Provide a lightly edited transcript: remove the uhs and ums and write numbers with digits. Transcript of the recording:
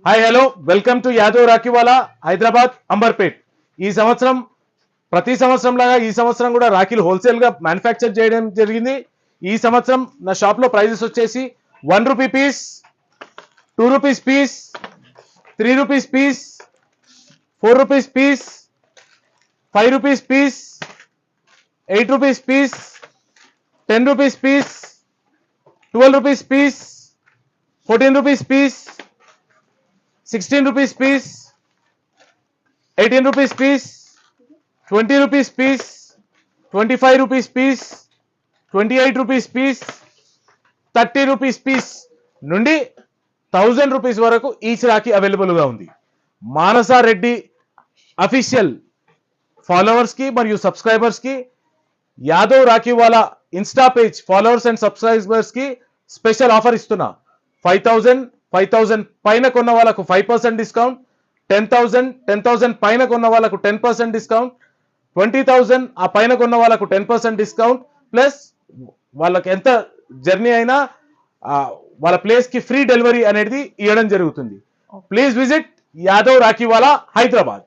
Hi hello welcome to Yadav Rakhiwala Hyderabad Amberpet. ఈ సంవత్సరం ప్రతి సంవత్సరం లాగా ఈ సంవత్సరం కూడా రాఖీలు హోల్సేల్ గా మ్యానుఫ్యాక్చర్ చేయడం జరిగింది. ఈ సంవత్సరం నా షాప్ లో ప్రైజెస్ వచ్చేసి 1 rupee piece, 2 rupees piece, 3 rupees piece, 4 rupees piece, 5 rupees piece, 8 rupees piece, 10 rupees piece, 12 rupees piece, 14 rupees piece, 16 rupees piece, 18 rupees piece, 20 rupees piece, 25 rupees piece, 28 rupees piece, 30 rupees piece నుండి 1000 rupees వరకు each Rakhi available గా ఉంది. Manasa Reddy official followers కి మరియు subscribers కి Yadav Rakhiwala Insta page followers and subscribers కి special offer ఇస్తున్నా. 5,000 పైన కొన్న వాళ్ళకు 5% డిస్కౌంట్, 10,000 పైన కొన్న వాళ్ళకు 10% డిస్కౌంట్, 20,000 ఆ పైన కొన్న వాళ్ళకు 10% డిస్కౌంట్, ప్లస్ వాళ్ళకి ఎంత జర్నీ అయినా వాళ్ళ ప్లేస్ కి ఫ్రీ డెలివరీ అనేది ఇవ్వడం జరుగుతుంది. Please visit Yadav Rakhiwala Hyderabad.